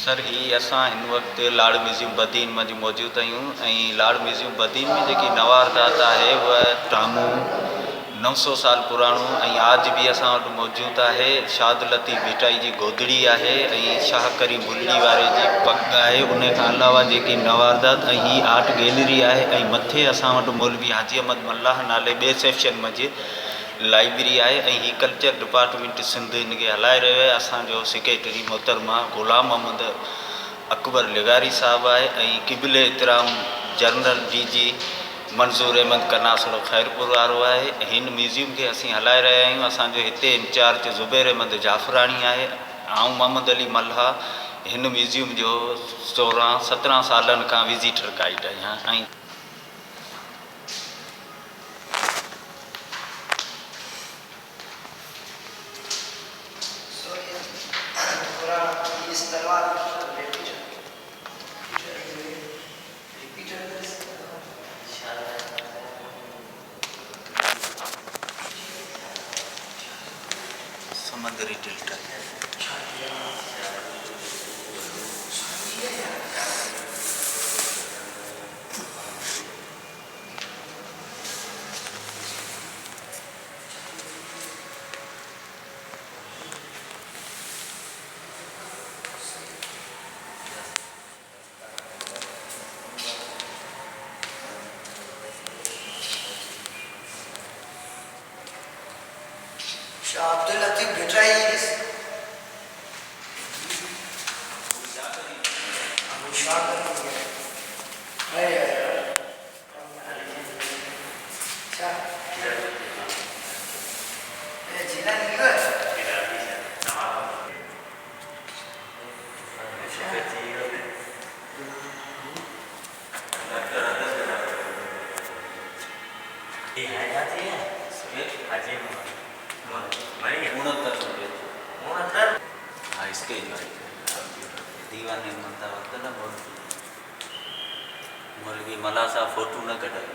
Sir ही असां हिन वक़्तु लाड़ म्यूज़ियम बदीन में मौजूद आहियूं ऐं लाड़ म्यूज़ियम बदीन में जेकी नवारदात आहे उहा टामू 900 साल पुराणो ऐं आज भी असां वटि मौजूदु आहे। शाद लतीफ़ भिटाई जी गोदड़ी आहे ऐं शाह करीम बुलड़ी वारे जी पग आहे। उन खां अलावा जेकी नवारदात ऐं ही आर्ट गैलरी आहे ऐं मथे असां वटि मौलवी हाजी अहमद मल्लाह नाले ॿिए सेक्शन में लाइब्रेरी आहे ऐं ही कल्चर डिपार्टमेंट सिंध इनखे हलाए रहियो आहे। असांजो सेक्रेटरी मोहतरमा ग़ुलाम मोहम्मद अकबर लिगारी साहब आहे ऐं क़िबिल एहतराम जनरल DG मंज़ूर अहमद कनासड़ो ख़ैरपुर वारो आहे। हिन म्यूज़ियम खे असीं हलाए रहिया आहियूं। असांजो हिते इंचार्ज ज़ुबैर अहमद जाफ़रानी आहे। आऊं मोहम्मद अली मल्हा हिन म्यूज़ियम जो 16-17 सालनि खां विज़िटर गाइड आहियां ऐं समुद्री tilt Abdul Latif Bhitai is दीवाने मनता वक्त न मौलवी मला सा फोटो न कढाई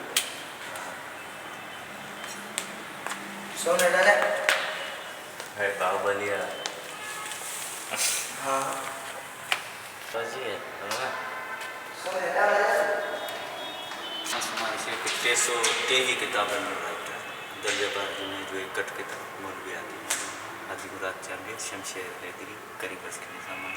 सोने डाले है बाहुबलिया हाँ बजी है सोने डाले आसमान से कुछ 323 किताबें राइटर दर्जेबाज में जो एक कट किताब मौलवी आदि मुराद चांदी शमशेर हैदरी करीब बस के सामान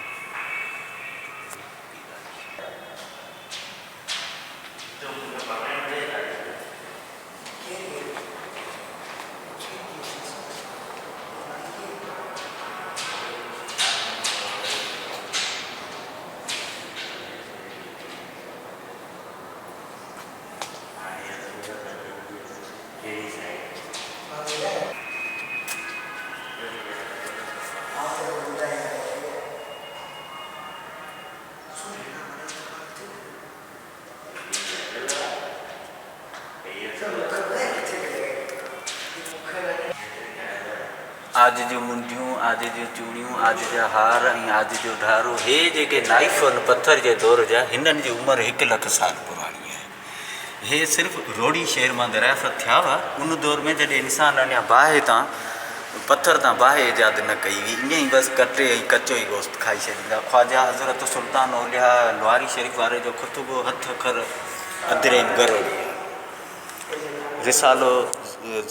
आज जो मुंडियूं आज जो चूड़ियूं आज जा हार ऐं आज जो ढारो हे जेके नाइफ आहिनि पत्थर जे दौर जा हिननि जी उमिरि 1 लख साल पुराणी आहे। हे सिर्फ़ु रोड़ी शहर मां दरियाफ़त थिया हुआ उन दौर में जॾहिं इंसान अञा बाहि तां पत्थर तां बाहि ईजाद न कई हुई ईअं ई बसि कटे ऐं कचो ई गोश्त खाई छॾींदा। ख्वाजा हज़रत सुल्तान औलिया लवारी शरीफ़ वारे जो खुतबो हथ अखर अदरेन गरोड़ी रिसालो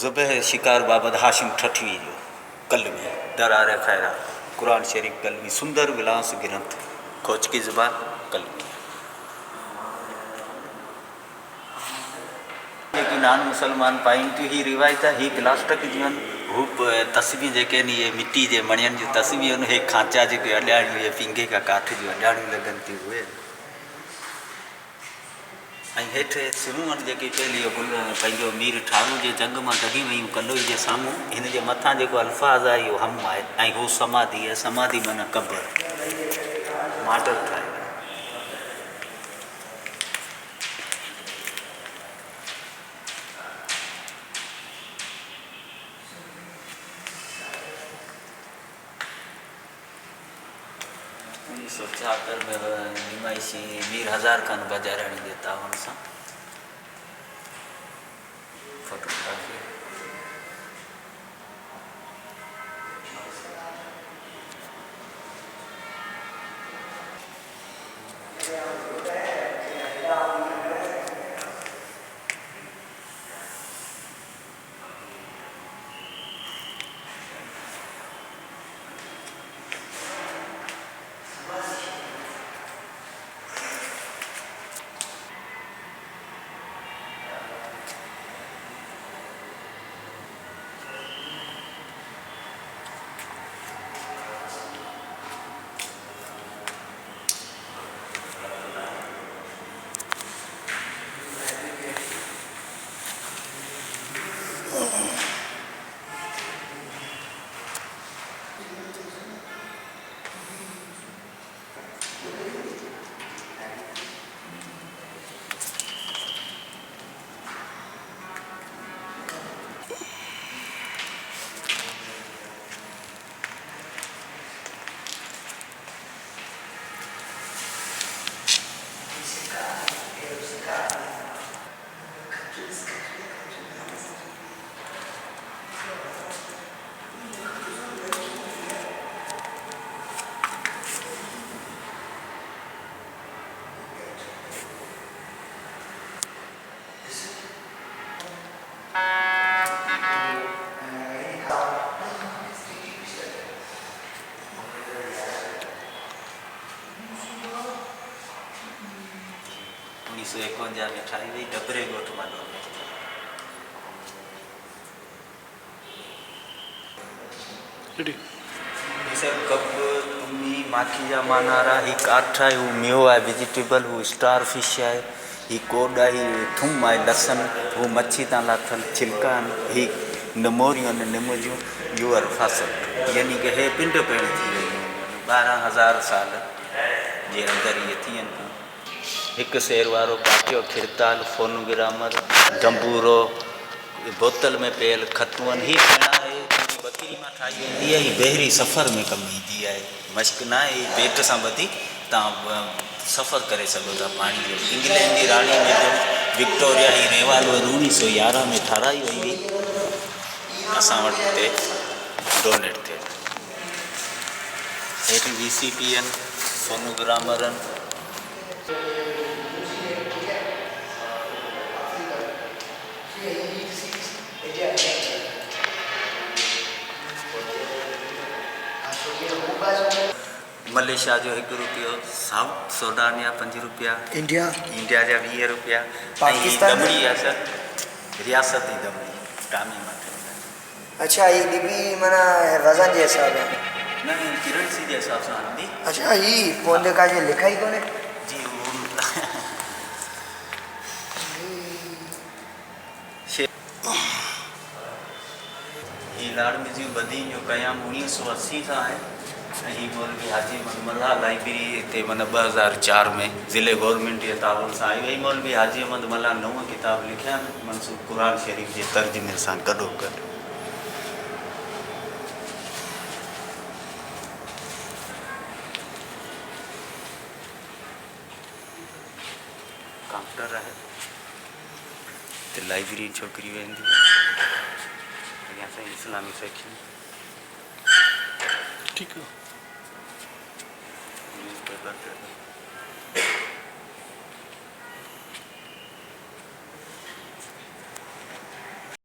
ज़ुबैर शिकार बाबत हाशिम ठठवी जो कलमी दरार खैरा कुरान शरीफ कलमी सुंदर विलास ग्रंथ खोज की ज़ुबान कलमी जेकी नान मुसलमान पाइनि थियूं ही रिवायत ही प्लास्टिक जूं हू तस्वीर जेके आहिनि इहे मिटी जे मणियनि जूं तस्वीरूं आहिनि। हे खांचा जेके अॾाणियूं इहे पींगे का काठ जूं अॾाणियूं लॻनि थियूं उहे ऐं हेठि सिरूं आहिनि जेके पहिरीं पंहिंजो मीर ठारू जे जंग मां कढी वयूं कलोई जे साम्हूं हिन जे मथां जेको अल्फाज़ आहे इहो हम आहे ऐं हू समाधि आहे। समाधि माना कबर मॉडल ठाहे चाहकर निमाइशी मीर हज़ार खान बाजाराणी जे तावन सां फोटोग्राफी 1951 में ठाही हुई डबरे ॻोठ मां डोनेट थी। कप तुमी माखी जा मानारा ही काठ आहे, हू मेहो आहे वेजिटेबल, हू स्टार फिश आहे, ही कोड आहे, ही थूम आहे, लसन, हू मच्छी तां लाथल छिलका आहिनि, ही नमोरियूं आहिनि निम जूं, यूअर फासल, यानी कि हे पिंड पिण थी वियूं 12,000 साल जे अंदरि इहे थियनि पियूं। हिकु शेर वारो पाटियो खिरताल फोनोग्रामर डंबूरो बोतल में पियल खतुअन, ही पिण आहे बकरी मां ठाही वेंदी आहे, ही बहिरी सफ़र में कमु ईंदी आहे, मश्क न आहे, ही पेट सां ॿधी तव्हां सफ़र करे सघो था पाणी जो। इंग्लैंड जी राणी म्यूज़ियम विक्टोरिया ही रेवाल्वर 1911 में ठाराई वई हुई, असां वटि हिते डोनेट थिए। हेठि VCP आहिनि, फोनोग्रामर आहिनि, मलेशिया जो 1 रुपयो, साउथ सूडान जा 5 रुपया, इंडिया इंडिया जा 20 रुपया, पाकिस्तान दमड़ी आहे सर, रियासती दमड़ी टामी मां ठहियल आहे। अच्छा ये बीबी मना वजन जे हिसाब है न करेंसी जे हिसाब सां हलंदी। अच्छा ही पोंदे का जे लिखाई कोने जी ही लाड़ म्यूज़ियम बदीन जो क़याम 1980 सां आहे ऐं ही मौलवी हाजी अहमद मल्हा लाइब्रेरी हिते माना 2004 में ज़िले गवर्नमेंट जे ताउन सां आई हुई। मौलवी हाजी अहमद मल्हा 9 किताब लिखिया आहिनि मनसूब क़ुरान शरीफ़ जे तर्जुमे सां गॾोगॾु। काउंटर आहे हिते लाइब्रेरी छोकिरी वेंदी, अॻियां सां इस्लामी सेक्शन, ठीक है न्यूज़पेपर